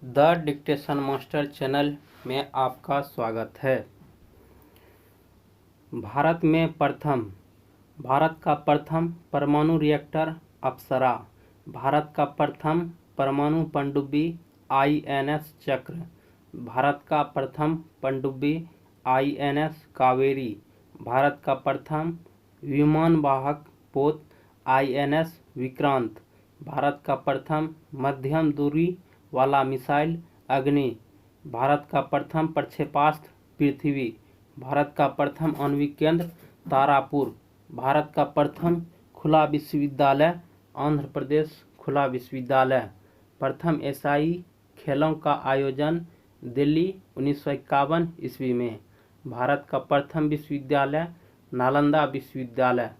The dictation master channel में आपका स्वागत है। भारत का प्रथम परमाणु रिएक्टर अप्सरा, भारत का प्रथम परमाणु पनडुब्बी INS चक्र, भारत का प्रथम पनडुब्बी INS कावेरी, भारत का प्रथम विमानवाहक पोत INS विक्रांत, भारत का प्रथम मध्यम दूरी वाला मिसाइल अग्नि, भारत का प्रथम प्रक्षेपास्त्र पृथ्वी, भारत का प्रथम आणविक केंद्र तारापुर, भारत का प्रथम खुला विश्वविद्यालय आंध्र प्रदेश खुला विश्वविद्यालय, प्रथम एशियाई खेलों का आयोजन दिल्ली 1951 ईस्वी में, भारत का प्रथम विश्वविद्यालय नालंदा विश्वविद्यालय,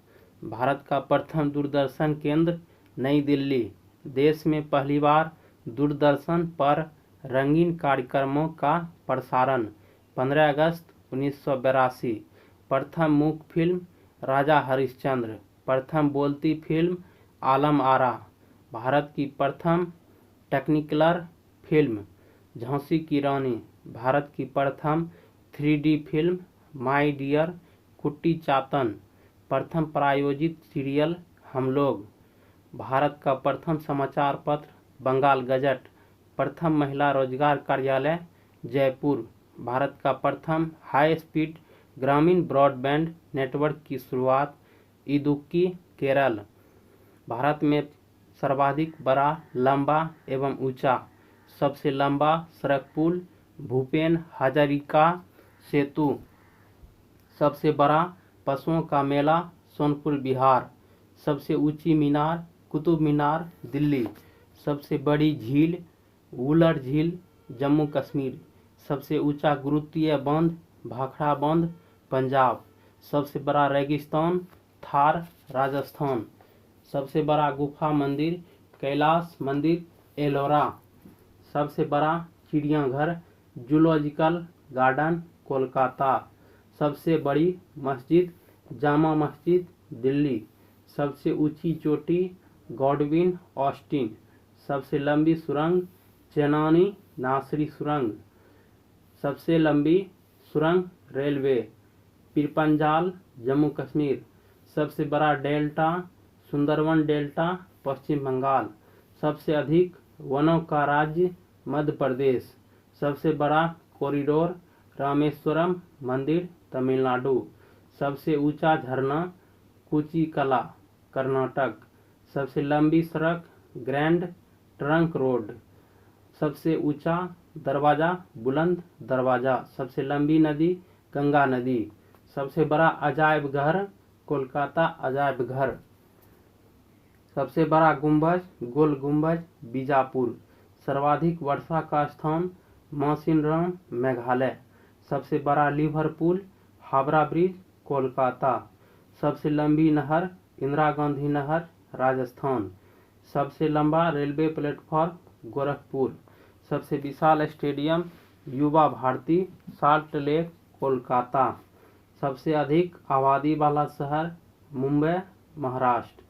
भारत का प्रथम दूरदर्शन केंद्र नई दिल्ली, देश में पहली बार दूरदर्शन पर रंगीन कार्यक्रमों का प्रसारण 15 अगस्त 1982, प्रथम मूक फिल्म राजा हरिश्चंद्र, प्रथम बोलती फिल्म आलम आरा, भारत की प्रथम टेक्निकलर फिल्म झांसी की रानी, भारत की प्रथम 3D फिल्म माय डियर कुट्टी चातन, प्रथम प्रायोजित सीरियल हम लोग, भारत का प्रथम समाचार पत्र बंगाल गजट, प्रथम महिला रोजगार कार्यालय जयपुर, भारत का प्रथम हाई स्पीड ग्रामीण ब्रॉडबैंड नेटवर्क की शुरुआत इदुक्की केरल, भारत में सर्वाधिक बड़ा लंबा एवं ऊंचा सबसे लंबा सड़क पुल भूपेन हजारिका सेतु, सबसे बड़ा पशुओं का मेला सोनपुर बिहार, सबसे ऊंची मीनार कुतुब मीनार दिल्ली, सबसे बड़ी झील वुलर झील जम्मू कश्मीर, सबसे ऊंचा गुरुत्वीय बांध भाखड़ा बांध पंजाब, सबसे बड़ा रेगिस्तान थार राजस्थान, सबसे बड़ा गुफा मंदिर कैलाश मंदिर एलोरा, सबसे बड़ा चिड़ियाघर जूलॉजिकल गार्डन कोलकाता, सबसे बड़ी मस्जिद जामा मस्जिद दिल्ली, सबसे ऊंची चोटी गॉडविन ऑस्टिन, सबसे लंबी सुरंग चेनानी नासरी सुरंग, सबसे लंबी सुरंग रेलवे पीरपंजाल जम्मू कश्मीर, सबसे बड़ा डेल्टा सुंदरवन डेल्टा पश्चिम बंगाल, सबसे अधिक वनों का राज्य मध्य प्रदेश, सबसे बड़ा कॉरिडोर रामेश्वरम मंदिर तमिलनाडु, सबसे ऊंचा झरना कुचिकला कर्नाटक, सबसे लंबी सड़क ग्रैंड ट्रंक रोड, सबसे ऊंचा दरवाजा बुलंद दरवाजा, सबसे लंबी नदी गंगा नदी, सबसे बड़ा अजायब घर कोलकाता अजायब घर, सबसे बड़ा गुंबज गोल गुंबज बीजापुर, सर्वाधिक वर्षा का स्थान मौसिनराम मेघालय, सबसे बड़ा लिवरपूल हावड़ा ब्रिज कोलकाता, सबसे लंबी नहर इंदिरा गांधी नहर राजस्थान, सबसे लंबा रेलवे प्लेटफॉर्म गोरखपुर, सबसे विशाल स्टेडियम युवा भारती साल्ट लेक कोलकाता, सबसे अधिक आबादी वाला शहर मुंबई महाराष्ट्र,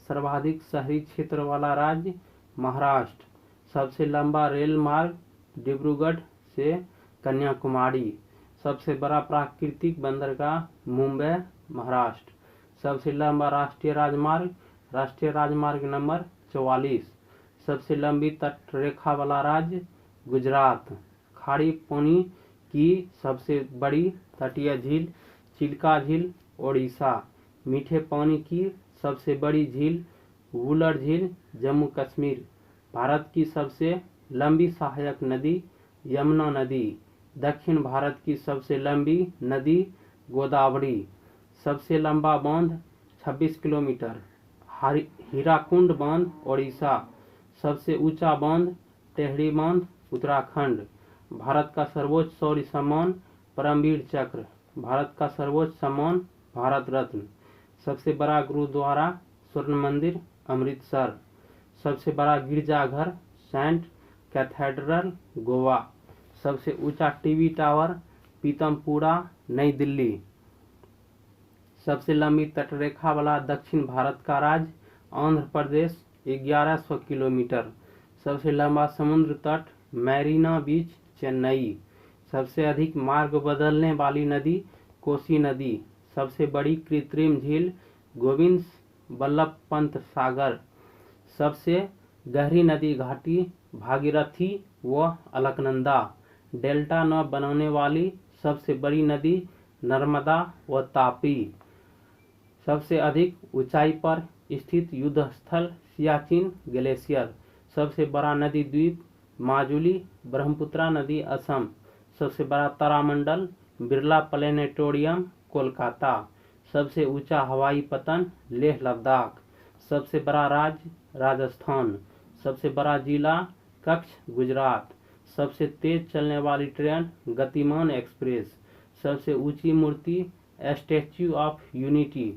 सर्वाधिक शहरी क्षेत्र वाला राज्य महाराष्ट्र, सबसे लंबा रेल मार्ग डिब्रूगढ़ से कन्याकुमारी, सबसे बड़ा प्राकृतिक बंदरगाह मुंबई महाराष्ट्र, सबसे लंबा राष्ट्रीय राजमार्ग नंबर 44, सबसे लंबी तटरेखा वाला राज्य गुजरात, खाड़ी पानी की सबसे बड़ी तटीय झील चिल्का झील ओडिशा, मीठे पानी की सबसे बड़ी झील वुलर झील जम्मू कश्मीर, भारत की सबसे लंबी सहायक नदी यमुना नदी, दक्षिण भारत की सबसे लंबी नदी गोदावरी, सबसे लंबा बांध 26 किलोमीटर हीराकुंड बांध ओडिशा, सबसे ऊंचा बांध टेहरी बांध उत्तराखंड, भारत का सर्वोच्च शौर्य सम्मान परमवीर चक्र, भारत का सर्वोच्च सम्मान भारत रत्न, सबसे बड़ा गुरुद्वारा स्वर्ण मंदिर अमृतसर, सबसे बड़ा गिरजाघर सेंट कैथेड्रल गोवा, सबसे ऊंचा टीवी टावर पीतमपुरा नई दिल्ली, सबसे लंबी तटरेखा वाला दक्षिण भारत का राज्य आंध्र प्रदेश 1100 किलोमीटर, सबसे लंबा समुद्र तट मैरीना बीच चेन्नई। सबसे अधिक मार्ग बदलने वाली नदी कोसी नदी। सबसे बड़ी कृत्रिम झील गोविंद बल्लभ पंत सागर। सबसे गहरी नदी घाटी भागीरथी व अलकनंदा। डेल्टा न बनाने वाली सबसे बड़ी नदी नर्मदा व तापी। सबसे अधिक ऊंचाई पर स्थित युद्ध स्थल सियाचिन ग्लेशियर। सबसे बड़ा नदी द्वीप माजुली ब्रह्मपुत्रा नदी असम। सबसे बड़ा तारामंडल बिरला प्लेनेटोरियम कोलकाता। सबसे ऊंचा हवाई पतन लेह लद्दाख। सबसे बड़ा राज्य राजस्थान। सबसे बड़ा जिला कच्छ गुजरात। सबसे तेज चलने वाली ट्रेन गतिमान एक्सप्रेस। सबसे ऊंची मूर्ति स्टैच्यू ऑफ यूनिटी